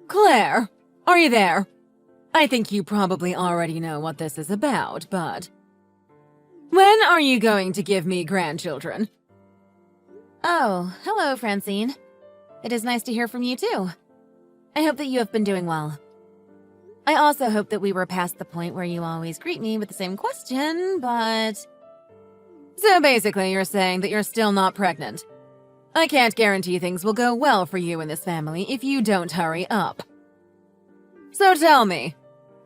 Claire, are you there? I think you probably already know what this is about, but... When are you going to give me grandchildren? Oh, hello, Francine. It is nice to hear from you, too. I hope that you have been doing well. I also hope that we were past the point where you always greet me with the same question, but... So basically, you're saying that you're still not pregnant. I can't guarantee things will go well for you in this family if you don't hurry up. So tell me,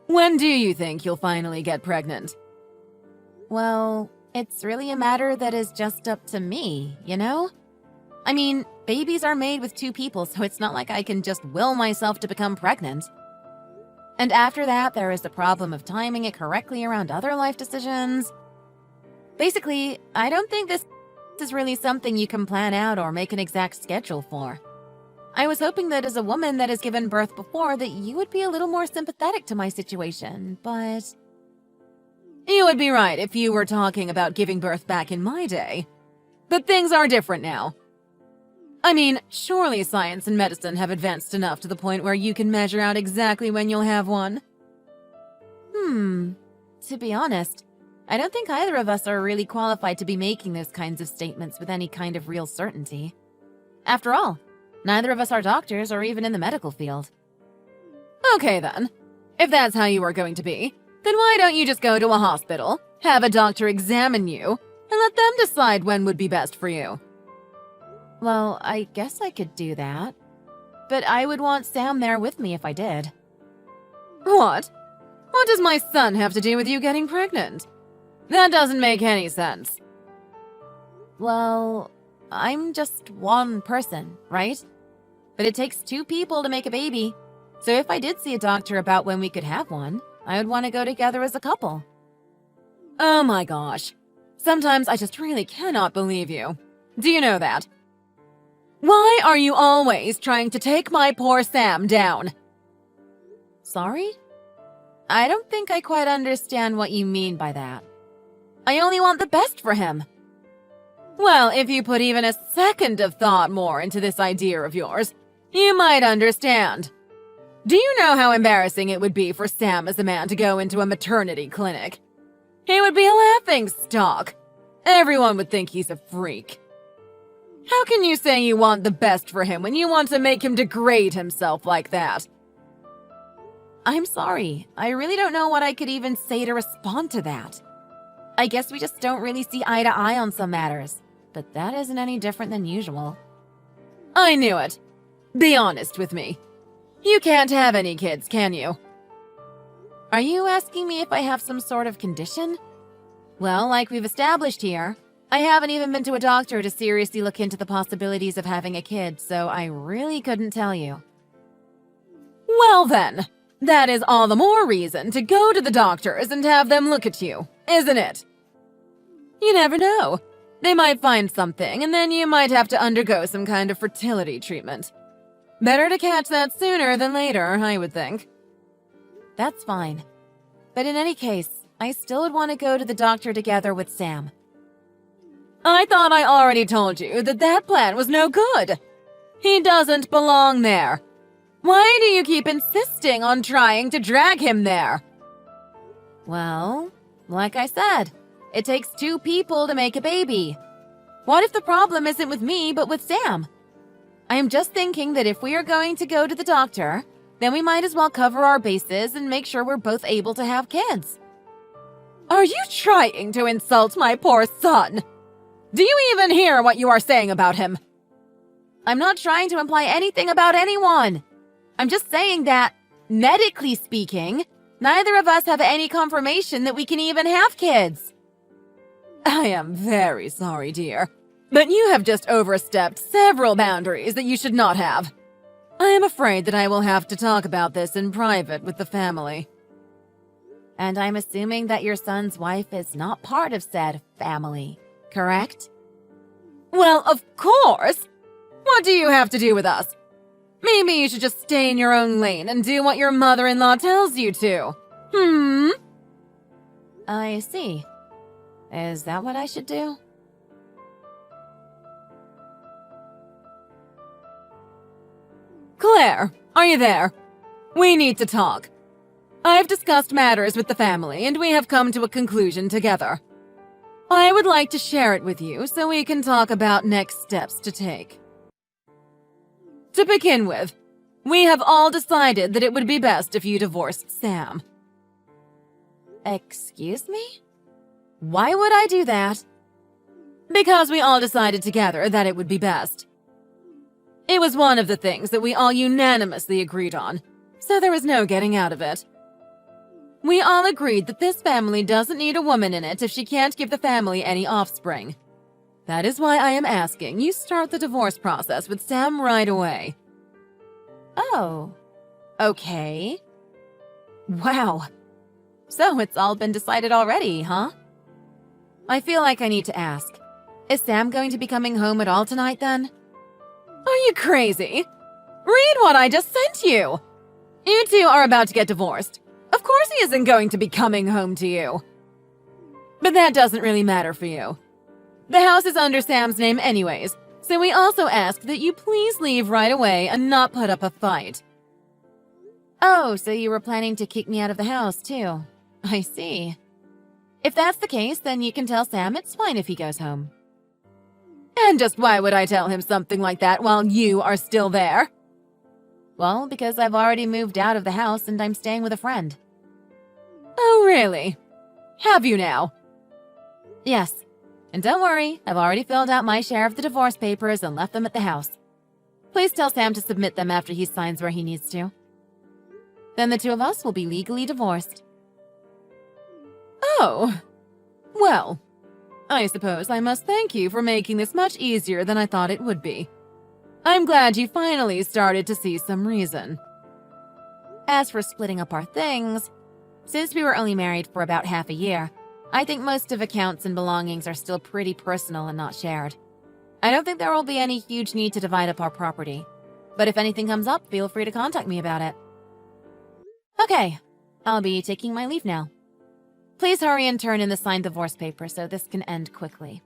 when do you think you'll finally get pregnant? Well, it's really a matter that is just up to me, you know? I mean, babies are made with two people, so it's not like I can just will myself to become pregnant. And after that, there is the problem of timing it correctly around other life decisions. Basically, I don't think this is really something you can plan out or make an exact schedule for. I was hoping that as a woman that has given birth before, that you would be a little more sympathetic to my situation, but... You would be right if you were talking about giving birth back in my day. But things are different now. I mean, surely science and medicine have advanced enough to the point where you can measure out exactly when you'll have one. To be honest, I don't think either of us are really qualified to be making those kinds of statements with any kind of real certainty. After all, neither of us are doctors or even in the medical field. Okay then. If that's how you are going to be, then why don't you just go to a hospital, have a doctor examine you, and let them decide when would be best for you? Well, I guess I could do that. But I would want Sam there with me if I did. What? What does my son have to do with you getting pregnant? That doesn't make any sense. Well, I'm just one person, right? But it takes two people to make a baby. So if I did see a doctor about when we could have one, I would want to go together as a couple. Oh my gosh. Sometimes I just really cannot believe you. Do you know that? Why are you always trying to take my poor Sam down? Sorry? I don't think I quite understand what you mean by that. I only want the best for him. Well, if you put even a second of thought more into this idea of yours, you might understand. Do you know how embarrassing it would be for Sam as a man to go into a maternity clinic? He would be a laughingstock. Everyone would think he's a freak. How can you say you want the best for him when you want to make him degrade himself like that? I'm sorry. I really don't know what I could even say to respond to that. I guess we just don't really see eye to eye on some matters, but that isn't any different than usual. I knew it. Be honest with me. You can't have any kids, can you? Are you asking me if I have some sort of condition? Well, like we've established here, I haven't even been to a doctor to seriously look into the possibilities of having a kid, so I really couldn't tell you. Well then, that is all the more reason to go to the doctors and have them look at you, isn't it? You never know. They might find something, and then you might have to undergo some kind of fertility treatment. Better to catch that sooner than later, I would think. That's fine. But in any case, I still would want to go to the doctor together with Sam. I thought I already told you that that plan was no good. He doesn't belong there. Why do you keep insisting on trying to drag him there? Well, like I said, it takes two people to make a baby. What if the problem isn't with me, but with Sam? I am just thinking that if we are going to go to the doctor, then we might as well cover our bases and make sure we're both able to have kids. Are you trying to insult my poor son? Do you even hear what you are saying about him? I'm not trying to imply anything about anyone. I'm just saying that, medically speaking, neither of us have any confirmation that we can even have kids. I am very sorry, dear, but you have just overstepped several boundaries that you should not have. I am afraid that I will have to talk about this in private with the family. And I'm assuming that your son's wife is not part of said family, correct? Well, of course! What do you have to do with us? Maybe you should just stay in your own lane and do what your mother-in-law tells you to. I see. Is that what I should do? Claire, are you there? We need to talk. I've discussed matters with the family, and we have come to a conclusion together. I would like to share it with you so we can talk about next steps to take. To begin with, we have all decided that it would be best if you divorced Sam. Excuse me? Why would I do that? Because we all decided together that it would be best. It was one of the things that we all unanimously agreed on, so there was no getting out of it. We all agreed that this family doesn't need a woman in it if she can't give the family any offspring. That is why I am asking you start the divorce process with Sam right away. Oh, okay. Wow. So it's all been decided already, huh? I feel like I need to ask. Is Sam going to be coming home at all tonight then? Are you crazy? Read what I just sent you! You two are about to get divorced. Of course he isn't going to be coming home to you. But that doesn't really matter for you. The house is under Sam's name anyways, so we also ask that you please leave right away and not put up a fight. Oh, so you were planning to kick me out of the house too. I see. If that's the case, then you can tell Sam it's fine if he goes home. And just why would I tell him something like that while you are still there? Well, because I've already moved out of the house and I'm staying with a friend. Oh, really? Have you now? Yes. And don't worry, I've already filled out my share of the divorce papers and left them at the house. Please tell Sam to submit them after he signs where he needs to. Then the two of us will be legally divorced. Oh. Well, I suppose I must thank you for making this much easier than I thought it would be. I'm glad you finally started to see some reason. As for splitting up our things, since we were only married for about half a year, I think most of accounts and belongings are still pretty personal and not shared. I don't think there will be any huge need to divide up our property. But if anything comes up, feel free to contact me about it. Okay, I'll be taking my leave now. Please hurry and turn in the signed divorce paper so this can end quickly.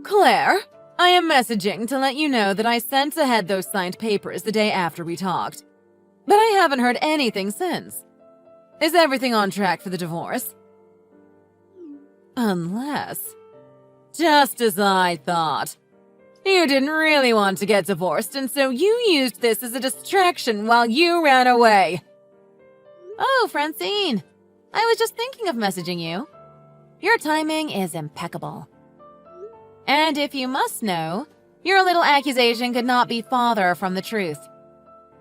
Claire, I am messaging to let you know that I sent ahead those signed papers the day after we talked. But I haven't heard anything since. Is everything on track for the divorce? Unless... Just as I thought. You didn't really want to get divorced, and so you used this as a distraction while you ran away. Oh, Francine. I was just thinking of messaging you. Your timing is impeccable. And if you must know, your little accusation could not be farther from the truth.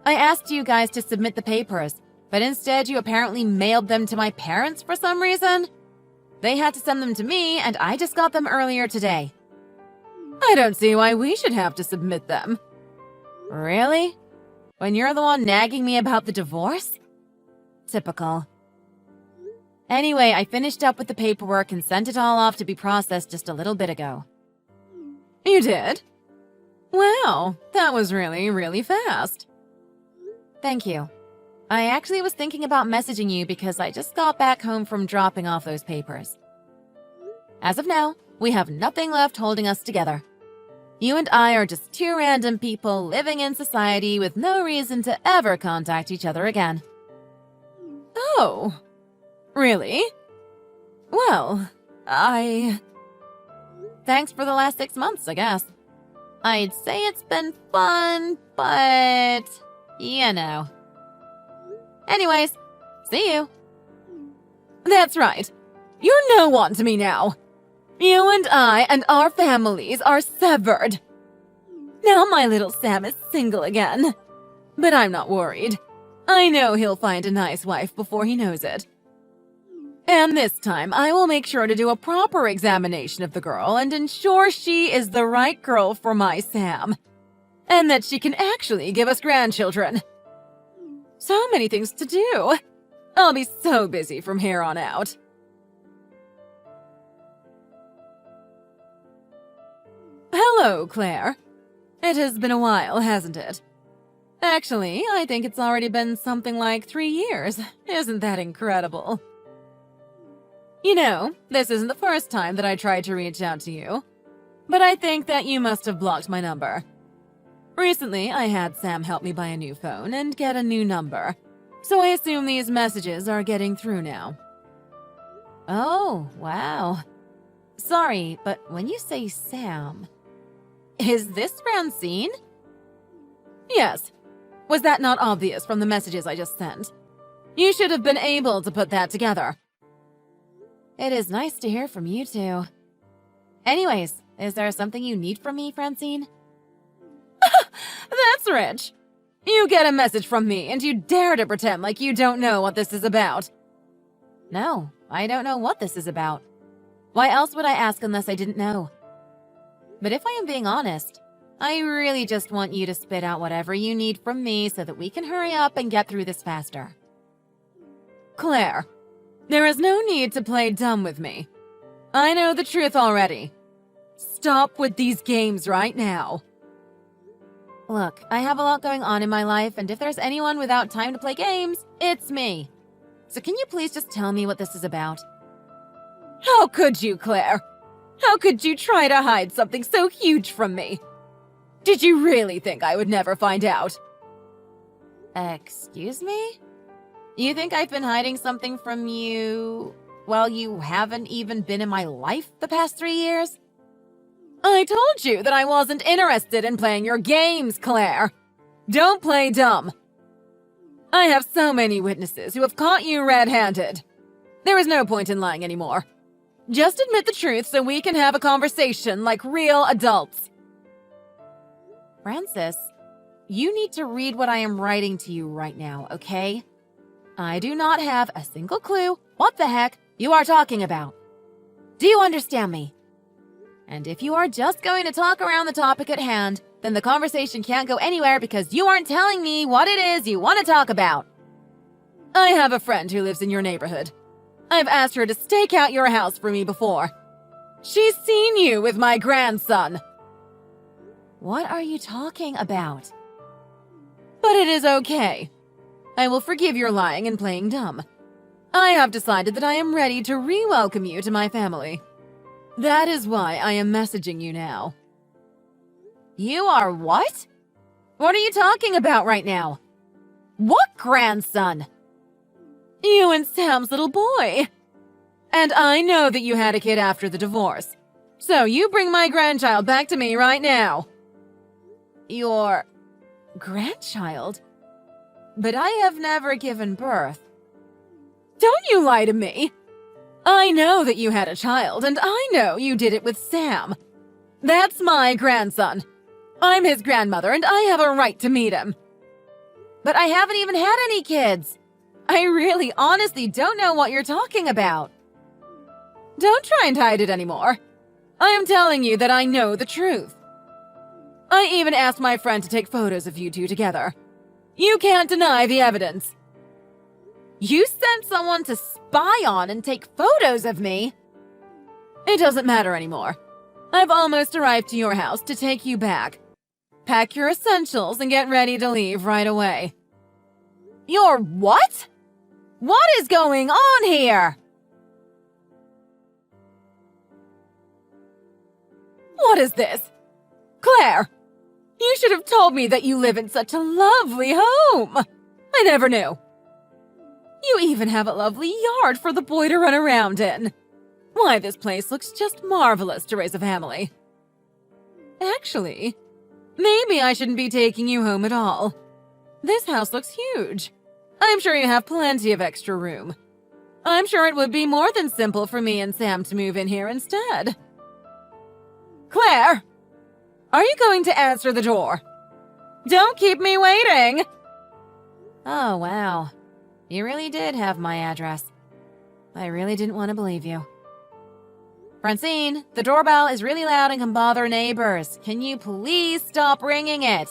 I asked you guys to submit the papers, but instead you apparently mailed them to my parents for some reason. They had to send them to me, and I just got them earlier today. I don't see why we should have to submit them. Really? When you're the one nagging me about the divorce? Typical. Anyway, I finished up with the paperwork and sent it all off to be processed just a little bit ago. You did? Wow, that was really fast. Thank you. I actually was thinking about messaging you because I just got back home from dropping off those papers. As of now, we have nothing left holding us together. You and I are just two random people living in society with no reason to ever contact each other again. Oh, really? Well, Thanks for the last 6 months, I guess. I'd say it's been fun, but... you know. Anyways, see you. That's right. You're no one to me now. You and I and our families are severed. Now my little Sam is single again. But I'm not worried. I know he'll find a nice wife before he knows it. And this time, I will make sure to do a proper examination of the girl and ensure she is the right girl for my Sam. And that she can actually give us grandchildren. So many things to do. I'll be so busy from here on out. Hello, Claire. It has been a while, hasn't it? Actually, I think it's already been something like 3 years. Isn't that incredible? You know, this isn't the first time that I tried to reach out to you. but I think that you must have blocked my number. Recently, I had Sam help me buy a new phone and get a new number, so I assume these messages are getting through now. Oh, wow. Sorry, but when you say Sam, is this Francine? Yes. Was that not obvious from the messages I just sent? You should have been able to put that together. It is nice to hear from you two. Anyways, is there something you need from me, Francine? That's rich. You get a message from me and you dare to pretend like you don't know what this is about. No, I don't know what this is about. Why else would I ask unless I didn't know? But if I am being honest, I really just want you to spit out whatever you need from me so that we can hurry up and get through this faster. Claire, there is no need to play dumb with me. I know the truth already. Stop with these games right now. Look, I have a lot going on in my life, and if there's anyone without time to play games, it's me. So can you please just tell me what this is about? How could you, Claire? How could you try to hide something so huge from me? Did you really think I would never find out? Excuse me? You think I've been hiding something from you while you haven't even been in my life the past 3 years? I told you that I wasn't interested in playing your games, Claire. Don't play dumb. I have so many witnesses who have caught you red-handed. There is no point in lying anymore. Just admit the truth so we can have a conversation like real adults. Francis, you need to read what I am writing to you right now, okay? I do not have a single clue what the heck you are talking about. Do you understand me? And if you are just going to talk around the topic at hand, then the conversation can't go anywhere because you aren't telling me what it is you want to talk about. I have a friend who lives in your neighborhood. I've asked her to stake out your house for me before. She's seen you with my grandson. What are you talking about? But it is okay. I will forgive your lying and playing dumb. I have decided that I am ready to re-welcome you to my family. That is why I am messaging you now. You are what? What are you talking about right now? What grandson? You and Sam's little boy. And I know that you had a kid after the divorce. So you bring my grandchild back to me right now. Your grandchild? But I have never given birth. Don't you lie to me. I know that you had a child, and I know you did it with Sam. That's my grandson. I'm his grandmother, and I have a right to meet him. But I haven't even had any kids. I really honestly don't know what you're talking about. Don't try and hide it anymore. I am telling you that I know the truth. I even asked my friend to take photos of you two together. You can't deny the evidence. You sent someone to spy on and take photos of me? It doesn't matter anymore. I've almost arrived to your house to take you back. Pack your essentials and get ready to leave right away. Your what? What is going on here? What is this? Claire, you should have told me that you live in such a lovely home. I never knew. You even have a lovely yard for the boy to run around in. Why, this place looks just marvelous to raise a family. Actually, maybe I shouldn't be taking you home at all. This house looks huge. I'm sure you have plenty of extra room. I'm sure it would be more than simple for me and Sam to move in here instead. Claire, are you going to answer the door? Don't keep me waiting! Oh, wow. You really did have my address. I really didn't want to believe you. Francine, the doorbell is really loud and can bother neighbors. Can you please stop ringing it?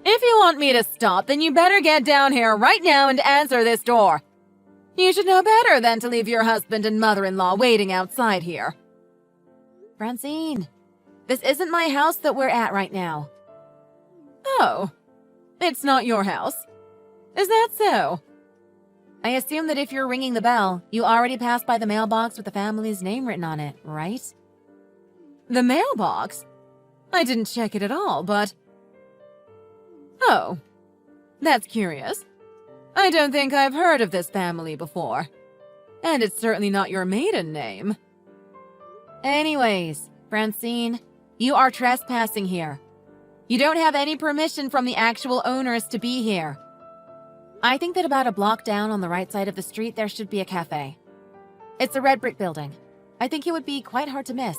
If you want me to stop, then you better get down here right now and answer this door. You should know better than to leave your husband and mother-in-law waiting outside here. Francine, this isn't my house that we're at right now. Oh, it's not your house. Is that so? I assume that if you're ringing the bell, you already passed by the mailbox with the family's name written on it, right? The mailbox? I didn't check it at all, but... Oh, that's curious. I don't think I've heard of this family before. And it's certainly not your maiden name. Anyways, Francine, you are trespassing here. You don't have any permission from the actual owners to be here. I think that about a block down on the right side of the street there should be a cafe. It's a red brick building. I think it would be quite hard to miss.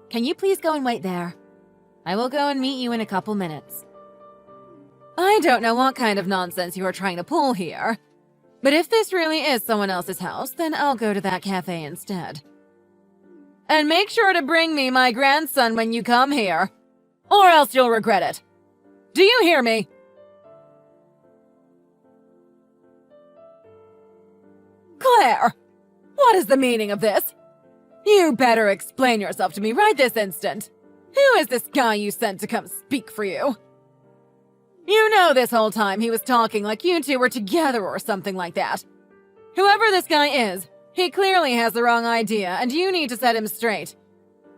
Can you please go and wait there? I will go and meet you in a couple minutes. I don't know what kind of nonsense you are trying to pull here. But if this really is someone else's house, then I'll go to that cafe instead. And make sure to bring me my grandson when you come here, or else you'll regret it. Do you hear me? Claire, what is the meaning of this? You better explain yourself to me right this instant. Who is this guy you sent to come speak for you? You know this whole time he was talking like you two were together or something like that. Whoever this guy is, he clearly has the wrong idea and you need to set him straight.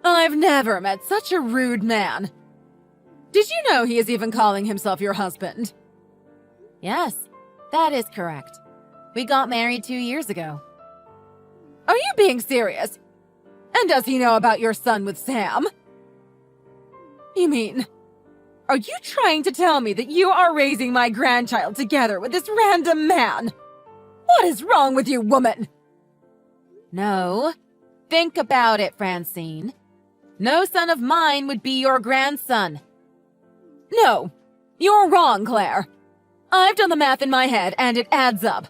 I've never met such a rude man. Did you know he is even calling himself your husband? Yes, that is correct. We got married 2 years ago. Are you being serious? And does he know about your son with Sam? You mean, are you trying to tell me that you are raising my grandchild together with this random man? What is wrong with you, woman? No. Think about it, Francine. No son of mine would be your grandson. No, you're wrong, Claire. I've done the math in my head and it adds up.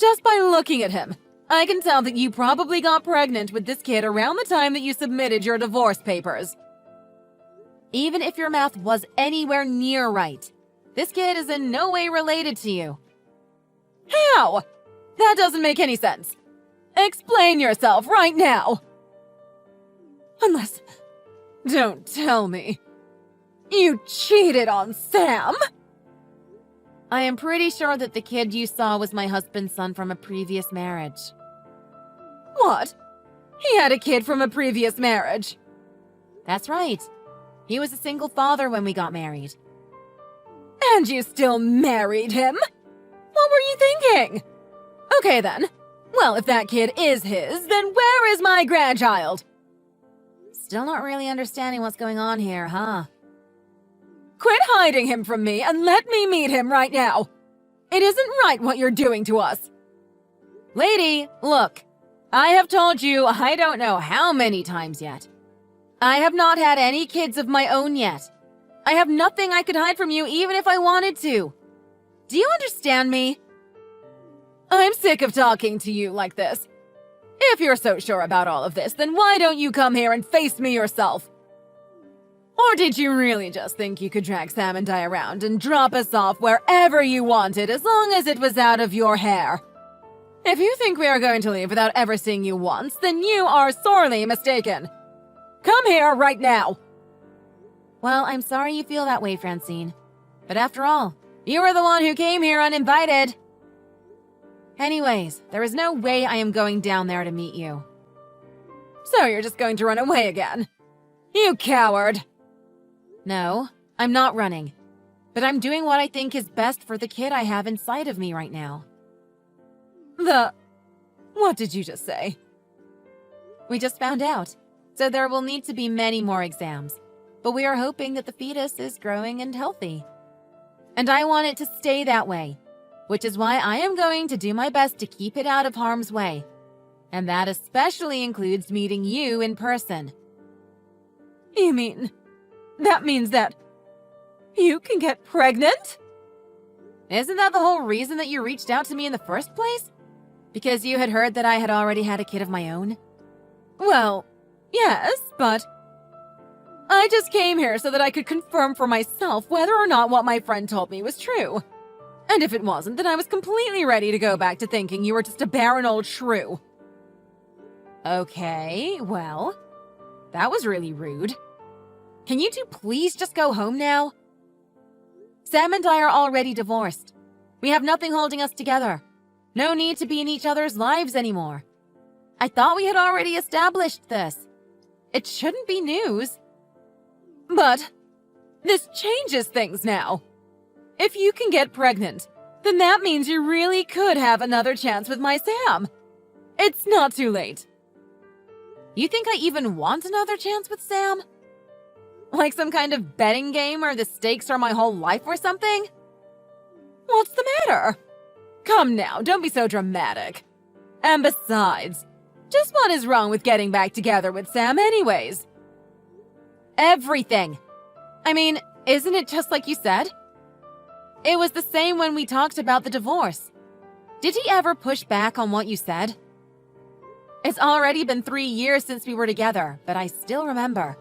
Just by looking at him, I can tell that you probably got pregnant with this kid around the time that you submitted your divorce papers. Even if your math was anywhere near right, this kid is in no way related to you. How? That doesn't make any sense. Explain yourself right now. Unless... Don't tell me. You cheated on Sam? I am pretty sure that the kid you saw was my husband's son from a previous marriage. What? He had a kid from a previous marriage? That's right. He was a single father when we got married. And you still married him? What were you thinking? Okay then. Well, if that kid is his, then where is my grandchild? Still not really understanding what's going on here, huh? Quit hiding him from me and let me meet him right now. It isn't right what you're doing to us. Lady, look. I have told you I don't know how many times yet. I have not had any kids of my own yet. I have nothing I could hide from you even if I wanted to. Do you understand me? I'm sick of talking to you like this. If you're so sure about all of this, then why don't you come here and face me yourself? Or did you really just think you could drag Sam and I around and drop us off wherever you wanted as long as it was out of your hair? If you think we are going to leave without ever seeing you once, then you are sorely mistaken. Come here right now. Well, I'm sorry you feel that way, Francine. But after all, you were the one who came here uninvited. Anyways, there is no way I am going down there to meet you. So you're just going to run away again? You coward! No, I'm not running. But I'm doing what I think is best for the kid I have inside of me right now. What did you just say? We just found out, so there will need to be many more exams. But we are hoping that the fetus is growing and healthy. And I want it to stay that way, which is why I am going to do my best to keep it out of harm's way. And that especially includes meeting you in person. You mean, that means that you can get pregnant? Isn't that the whole reason that you reached out to me in the first place? Because you had heard that I had already had a kid of my own? Well, yes, but I just came here so that I could confirm for myself whether or not what my friend told me was true. And if it wasn't, then I was completely ready to go back to thinking you were just a barren old shrew. Okay, well, that was really rude. Can you two please just go home now? Sam and I are already divorced. We have nothing holding us together. No need to be in each other's lives anymore. I thought we had already established this. It shouldn't be news. But this changes things now. If you can get pregnant, then that means you really could have another chance with my Sam. It's not too late. You think I even want another chance with Sam? Like some kind of betting game where the stakes are my whole life or something? What's the matter? Come now, don't be so dramatic. And besides, just what is wrong with getting back together with Sam anyways? Everything. I mean, isn't it just like you said? It was the same when we talked about the divorce. Did he ever push back on what you said? It's already been 3 years since we were together, but I still remember.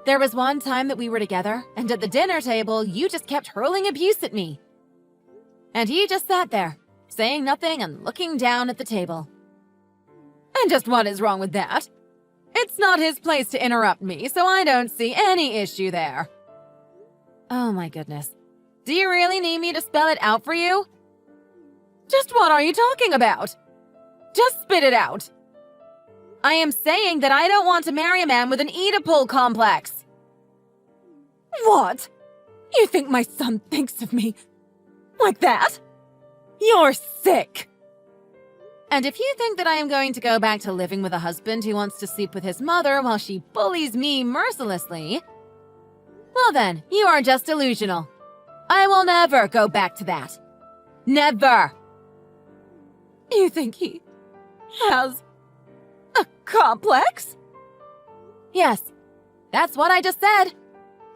There was one time that we were together, and at the dinner table, you just kept hurling abuse at me. And he just sat there, saying nothing and looking down at the table. And just what is wrong with that? It's not his place to interrupt me, so I don't see any issue there. Oh my goodness. Do you really need me to spell it out for you? Just what are you talking about? Just spit it out. I am saying that I don't want to marry a man with an Oedipal complex. What? You think my son thinks of me like that? You're sick. And if you think that I am going to go back to living with a husband who wants to sleep with his mother while she bullies me mercilessly, well then, you are just delusional. I will never go back to that. Never. You think he has a complex? Yes, that's what I just said.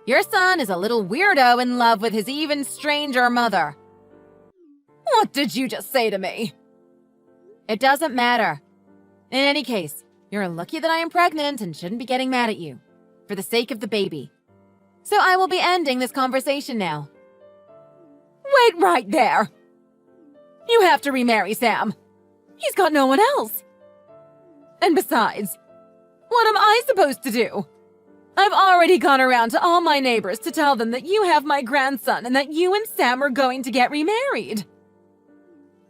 Your son is a little weirdo in love with his even stranger mother. What did you just say to me? It doesn't matter. In any case, you're lucky that I am pregnant and shouldn't be getting mad at you, for the sake of the baby. So I will be ending this conversation now. Wait right there. You have to remarry Sam. He's got no one else. And besides, what am I supposed to do? I've already gone around to all my neighbors to tell them that you have my grandson and that you and Sam are going to get remarried.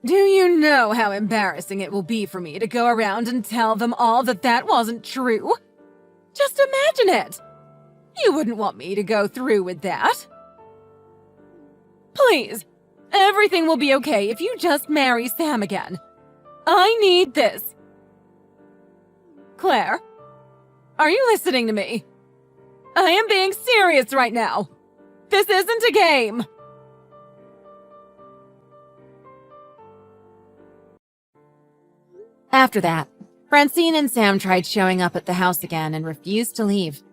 Do you know how embarrassing it will be for me to go around and tell them all that that wasn't true? Just imagine it. You wouldn't want me to go through with that. Please, everything will be okay if you just marry Sam again. I need this. Claire, are you listening to me? I am being serious right now. This isn't a game. After that, Francine and Sam tried showing up at the house again and refused to leave.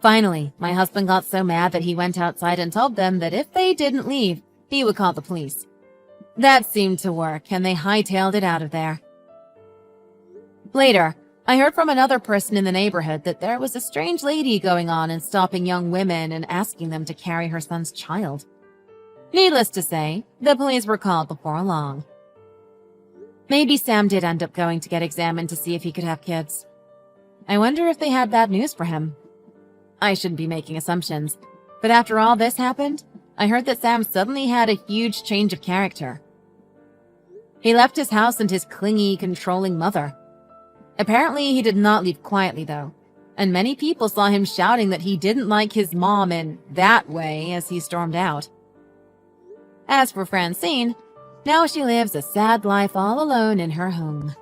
Finally, my husband got so mad that he went outside and told them that if they didn't leave, he would call the police. That seemed to work, and they hightailed it out of there. Later, I heard from another person in the neighborhood that there was a strange lady going on and stopping young women and asking them to carry her son's child. Needless to say, the police were called before long. Maybe Sam did end up going to get examined to see if he could have kids. I wonder if they had bad news for him. I shouldn't be making assumptions, but after all this happened, I heard that Sam suddenly had a huge change of character. He left his house and his clingy, controlling mother. Apparently, he did not leave quietly, though, and many people saw him shouting that he didn't like his mom in that way as he stormed out. As for Francine, now she lives a sad life all alone in her home.